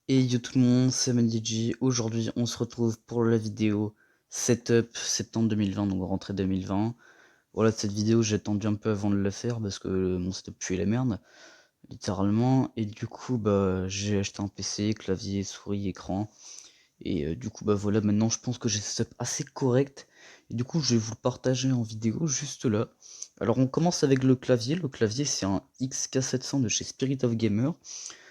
Et yo tout le monde, c'est ManDJ. Aujourd'hui, on se retrouve pour la vidéo Setup septembre 2020, donc rentrée 2020. Voilà, cette vidéo, j'ai attendu un peu avant de la faire parce que mon setup puait la merde, littéralement. Et du coup, bah, j'ai acheté un PC, clavier, souris, écran. Et du coup, bah voilà, maintenant je pense que j'ai un setup assez correct. Et du coup, je vais vous le partager en vidéo juste là. Alors, on commence avec le clavier. Le clavier, c'est un XK700 de chez Spirit of Gamer.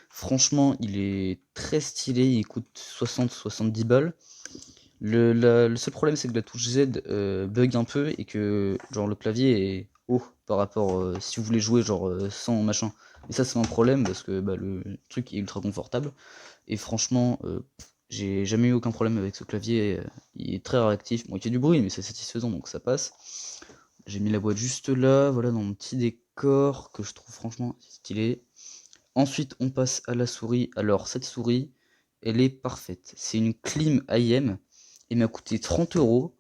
Franchement, il est très stylé, il coûte 60-70 balles. Le seul problème, c'est que la touche Z bug un peu et que genre le clavier est haut par rapport si vous voulez jouer genre sans machin. Et ça, c'est un problème parce que bah, le truc est ultra confortable. Et franchement, j'ai jamais eu aucun problème avec ce clavier. Il est très réactif. Bon, il fait du bruit, mais c'est satisfaisant donc ça passe. J'ai mis la boîte juste là, voilà, dans mon petit décor que je trouve franchement stylé. Ensuite, on passe à la souris. Alors, cette souris, elle est parfaite. C'est une Klim IM. Elle m'a coûté 30 €.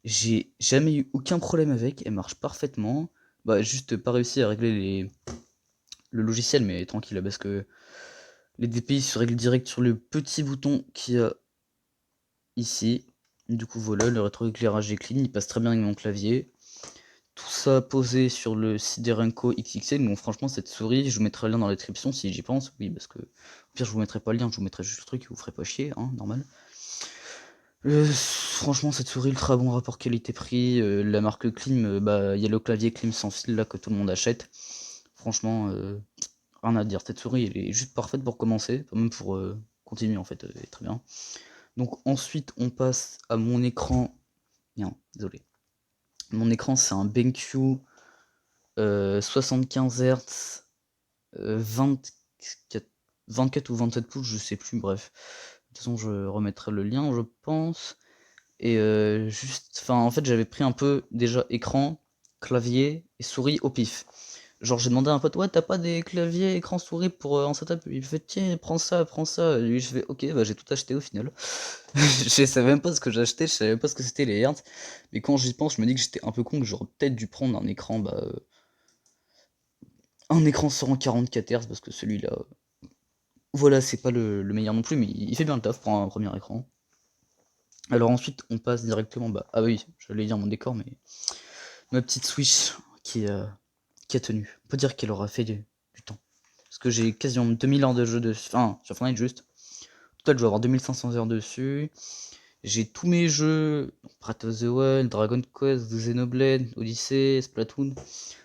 J'ai jamais eu aucun problème avec. Elle marche parfaitement. Bah, juste pas réussi à régler le logiciel, mais tranquille, parce que les DPI se règlent direct sur le petit bouton qu'il y a ici. Du coup, voilà, le rétroéclairage est clean. Il passe très bien avec mon clavier. Tout ça posé sur le Siderenco XXL. Bon, franchement, cette souris, je vous mettrai le lien dans la description si j'y pense. Oui, parce que au pire, je vous mettrai pas le lien, je vous mettrai juste le truc, vous ferez pas chier, hein, normal. Franchement, cette souris, ultra bon rapport qualité-prix. La marque Klim, bah, il y a le clavier Klim sans fil là que tout le monde achète. Franchement, rien à dire. Cette souris, elle est juste parfaite pour commencer, même pour continuer en fait, elle est très bien. Donc ensuite, on passe à mon écran. Non, désolé. Mon écran, c'est un BenQ 75 Hz, 24, 24 ou 27 pouces, je sais plus, bref. De toute façon, je remettrai le lien, je pense. Et juste, enfin, en fait, j'avais pris un peu déjà écran, clavier et souris au pif. Genre, j'ai demandé à un pote, ouais, t'as pas des claviers, écran, souris pour un setup? Il me fait, tiens, prends ça, prends ça. Et lui, je fais, ok, bah j'ai tout acheté au final. Je savais même pas ce que j'achetais, je savais même pas ce que c'était les hertz. Mais quand j'y pense, je me dis que j'étais un peu con, que j'aurais peut-être dû prendre un écran, bah, un écran 144 Hz, parce que celui-là, voilà, c'est pas le meilleur non plus, mais il fait bien le taf pour un premier écran. Alors ensuite, on passe directement, bah, ah oui, j'allais dire mon décor, mais ma petite Switch qui a tenu. On peut dire qu'elle aura fait du temps. Parce que j'ai quasiment 2000 heures de jeu dessus, enfin, sur Fortnite juste. Au total, je vais avoir 2500 heures dessus. J'ai tous mes jeux, Breath of the Wild, Dragon Quest, Xenoblade, Odyssey, Splatoon.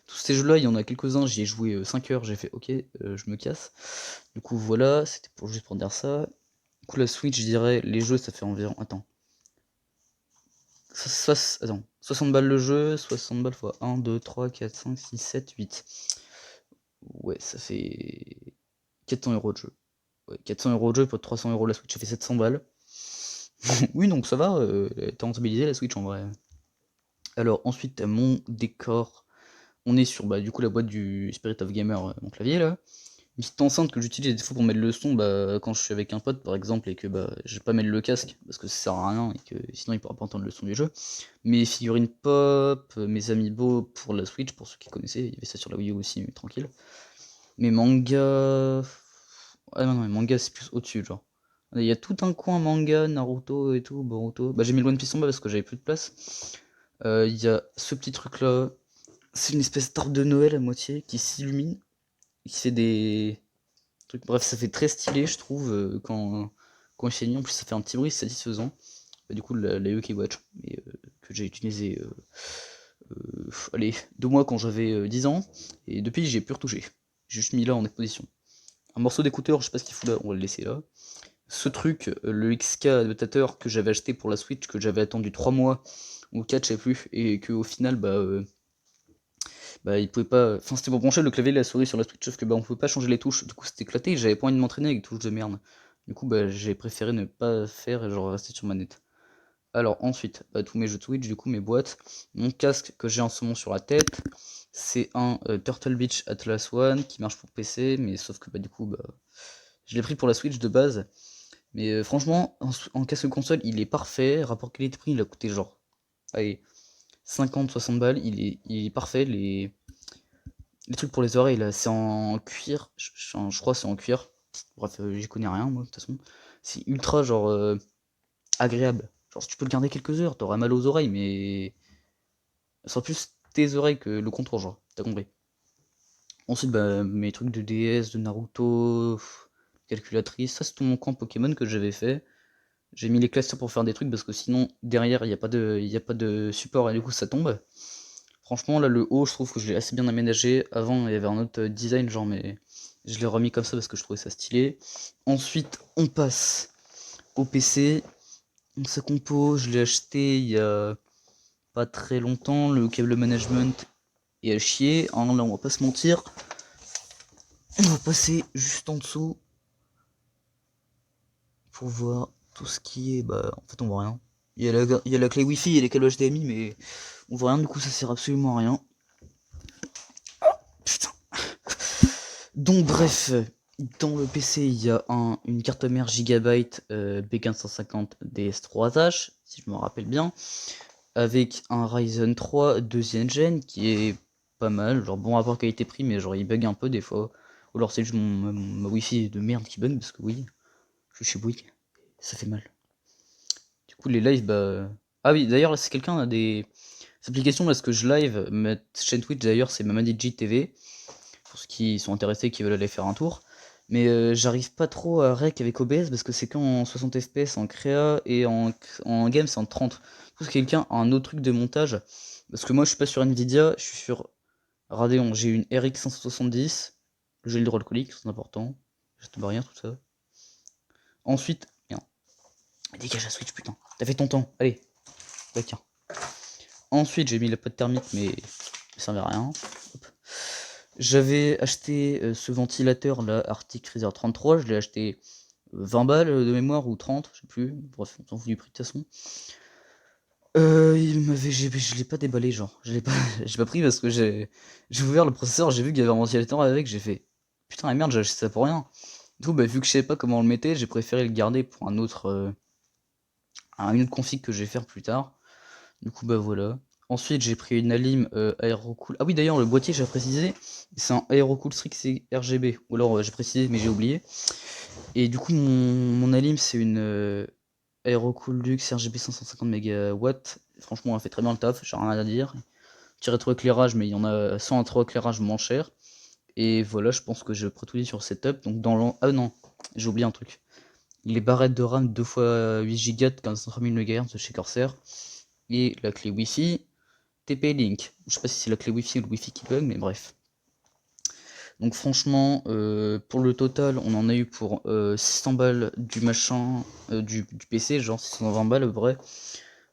Tous ces jeux-là, il y en a quelques-uns, j'y ai joué 5 heures, j'ai fait ok, je me casse. Du coup, voilà, c'était juste pour dire ça. Du coup, la Switch, je dirais, les jeux, ça fait environ. Attends. Attends. 60 balles le jeu, 60 balles fois 1, 2, 3, 4, 5, 6, 7, 8. Ouais, ça fait 400 € de jeu. Ouais, 400 € de jeu pour 300 € la Switch, ça fait 700 balles. Oui, donc ça va, t'as rentabilisé la Switch en vrai. Alors, ensuite, mon décor. On est sur bah, du coup la boîte du Spirit of Gamer, mon clavier là. Une petite enceinte que j'utilise des fois pour mettre le son bah, quand je suis avec un pote par exemple et que bah, je vais pas mettre le casque parce que ça sert à rien et que sinon il pourra pas entendre le son du jeu. Mes figurines pop, mes amiibo pour la Switch, pour ceux qui connaissaient, il y avait ça sur la Wii U aussi, mais tranquille. Mes mangas. Ah non, les mangas c'est plus au-dessus, genre. Il y a tout un coin manga, Naruto et tout, Boruto. Bah j'ai mis le One Piece en bas parce que j'avais plus de place. Il y a ce petit truc là. C'est une espèce d'arbre de Noël à moitié qui s'illumine, qui fait des trucs. Bref, ça fait très stylé, je trouve, quand il s'est mis. En plus, ça fait un petit bruit satisfaisant. Bah, du coup, la Yuki Watch, que j'ai utilisé, allez, 2 mois quand j'avais 10 ans, et depuis, j'ai pu retoucher. J'ai juste mis là en exposition. Un morceau d'écouteur, je sais pas ce qu'il fout là, on va le laisser là. Ce truc, le XK adaptateur que j'avais acheté pour la Switch, que j'avais attendu 3 mois, ou 4, je sais plus, et que au final, bah il pouvait pas. Enfin, c'était pour brancher le clavier et la souris sur la Switch, sauf que bah on pouvait pas changer les touches. Du coup, c'était éclaté et j'avais pas envie de m'entraîner avec des touches de merde. Du coup, bah j'ai préféré ne pas faire et genre rester sur manette. Alors ensuite, bah, tous mes jeux Twitch, du coup mes boîtes, mon casque que j'ai en ce moment sur la tête, c'est un Turtle Beach Atlas One qui marche pour PC, mais sauf que bah du coup bah je l'ai pris pour la Switch de base. Mais franchement, en casque console, il est parfait. Rapport qualité-prix, il a coûté genre allez, 50-60 balles. Il est parfait. Les trucs pour les oreilles là, c'est en cuir. Je crois que c'est en cuir. Bref, j'y connais rien moi de toute façon. C'est ultra genre agréable. Genre si tu peux le garder quelques heures, t'auras mal aux oreilles, mais ce sera plus tes oreilles que le contour, genre, t'as compris. Ensuite, bah, mes trucs de DS, de Naruto, calculatrice, ça c'est tout mon camp Pokémon que j'avais fait. J'ai mis les classeurs pour faire des trucs parce que sinon derrière il y a pas de support et du coup ça tombe. Franchement là le haut je trouve que je l'ai assez bien aménagé. Avant il y avait un autre design genre mais je l'ai remis comme ça parce que je trouvais ça stylé. Ensuite on passe au PC. Donc sa compo je l'ai acheté il y a pas très longtemps. Le câble management est à chier. Hein, là on va pas se mentir. On va passer juste en dessous pour voir tout ce qui est. Bah en fait on voit rien. Il y a la clé Wi-Fi et les câbles HDMI mais on voit rien du coup ça sert absolument à rien. Putain. Donc bref, dans le PC il y a une carte mère Gigabyte B1550 DS3H, si je me rappelle bien, avec un Ryzen 3 deuxième gen qui est pas mal, genre bon rapport qualité-prix mais genre il bug un peu des fois. Ou alors c'est juste ma Wi-Fi de merde qui bug parce que oui, je suis chez Bouygues, ça fait mal. Du coup les lives bah... Ah oui d'ailleurs si quelqu'un a des applications parce que je live, ma chaîne Twitch d'ailleurs c'est Mamadigi TV. Pour ceux qui sont intéressés, qui veulent aller faire un tour. Mais j'arrive pas trop à rec avec OBS parce que c'est qu'en 60 fps en créa et en game c'est en 30. Parce que quelqu'un a un autre truc de montage. Parce que moi je suis pas sur Nvidia, je suis sur Radeon. J'ai une RX 570, le gel hydroalcoolique, c'est important. Geste barrière, tout ça. Ensuite, bien. Dégage la Switch, putain. T'as fait ton temps, allez. Bah tiens. Ensuite j'ai mis la pote thermique mais ça servait à rien. Hop. J'avais acheté ce ventilateur là, Arctic Freezer 33, je l'ai acheté 20 balles de mémoire ou 30, je sais plus, bref, on s'en fout du prix de toute façon. Je l'ai pas déballé, genre, je l'ai pas, j'ai pas pris parce que j'ai ouvert le processeur, j'ai vu qu'il y avait un ventilateur avec, j'ai fait putain, la merde, j'ai acheté ça pour rien. Du coup, bah, vu que je savais pas comment on le mettait, j'ai préféré le garder pour un autre config que je vais faire plus tard. Du coup, bah voilà. Ensuite, j'ai pris une Alim Aerocool. Ah oui, d'ailleurs, le boîtier, j'ai précisé, c'est un Aerocool Strix RGB. Ou alors, j'ai précisé, mais j'ai oublié. Et du coup, mon Alim, c'est une Aerocool Lux RGB 550 MW. Franchement, elle fait très bien le taf, j'ai rien à dire. Petit rétroéclairage, mais il y en a sans rétroéclairage moins cher. Et voilà, je pense que je pourrais tout dire sur setup. Donc, Ah non, j'ai oublié un truc. Les barrettes de RAM 2 x 8 Go de 15000 MHz de chez Corsair. Et la clé Wi-Fi TP-Link. Je sais pas si c'est la clé Wi-Fi ou le Wi-Fi qui bug, mais bref. Donc franchement, pour le total, on en a eu pour 600 balles du machin, du PC, genre 620 balles à peu près.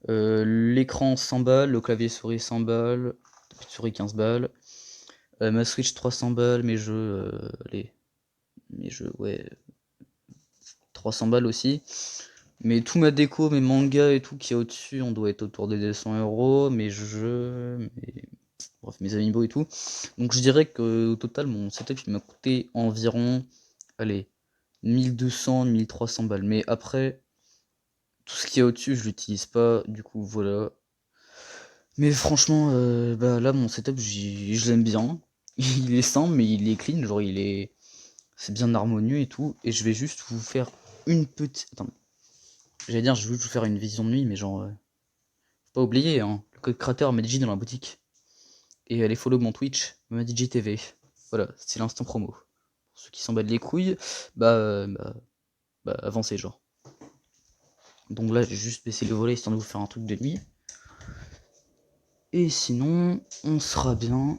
L'écran 100 balles, le clavier souris 100 balles, tapis de souris 15 balles. Ma Switch 300 balles, mes jeux, ouais, 300 balles aussi. Mais tout ma déco, mes mangas et tout qui est au-dessus, on doit être autour des 200 €. Mes jeux, bref, mes amiibo et tout. Donc je dirais que au total, mon setup il m'a coûté environ, allez, 1200-1300 balles. Mais après, tout ce qui est au-dessus, je l'utilise pas. Du coup, voilà. Mais franchement, bah là, mon setup, je l'aime bien. Il est simple, mais il est clean. Genre, c'est bien harmonieux et tout. Et je vais juste vous faire une petite. Attends, j'allais dire, je vais juste vous faire une vision de nuit, mais genre, faut pas oublier, hein, le code créateur MDJ dans la boutique. Et allez follow mon Twitch, MDJ TV. Voilà, c'est l'instant promo. Pour ceux qui s'en battent les couilles, bah avancez, genre. Donc là, j'ai juste baissé le volet histoire de vous faire un truc de nuit. Et sinon, on sera bien.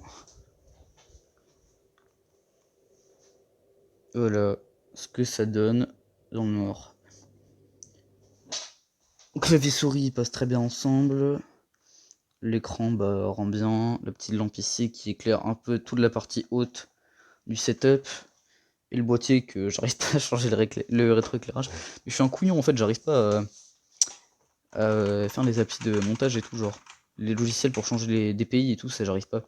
Voilà ce que ça donne dans le noir. Clavier souris passe très bien ensemble. L'écran bah, rend bien. La petite lampe ici qui éclaire un peu toute la partie haute du setup. Et le boîtier que j'arrive pas à changer le rétroéclairage. Mais je suis un couillon en fait, j'arrive pas à faire les applis de montage et tout, genre. Les logiciels pour changer les DPI et tout, ça j'arrive pas.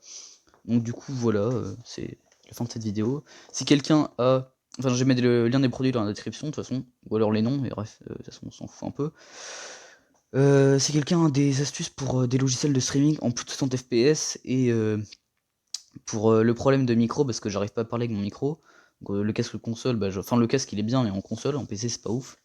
Donc du coup voilà, c'est la fin de cette vidéo. Si quelqu'un a... Enfin je vais mettre le lien des produits dans la description de toute façon, ou alors les noms, mais bref, de toute façon on s'en fout un peu. Si quelqu'un a des astuces pour des logiciels de streaming en plus de 60 fps et pour le problème de micro, parce que j'arrive pas à parler avec mon micro, Donc, le casque console, bah, enfin le casque il est bien, mais en console, en PC c'est pas ouf.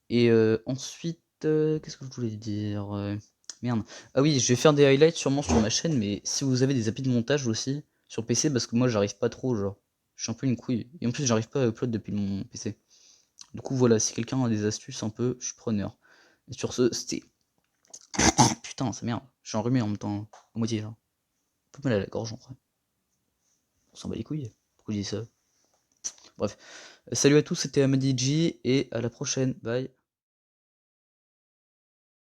Et ensuite, qu'est-ce que je voulais dire? Merde. Ah oui, je vais faire des highlights sûrement sur ma chaîne, mais si vous avez des applis de montage aussi sur PC, parce que moi j'arrive pas trop, genre, je suis un peu une couille. Et en plus j'arrive pas à upload depuis mon PC. Du coup voilà, si quelqu'un a des astuces un peu, je suis preneur. Et sur ce, c'était... Putain, ça merde, je suis enrhumé en même temps, à moitié là. Un peu mal à la gorge en vrai. On s'en bat les couilles, pourquoi je dis ça? Bref, salut à tous, c'était Amadiji, et à la prochaine, bye.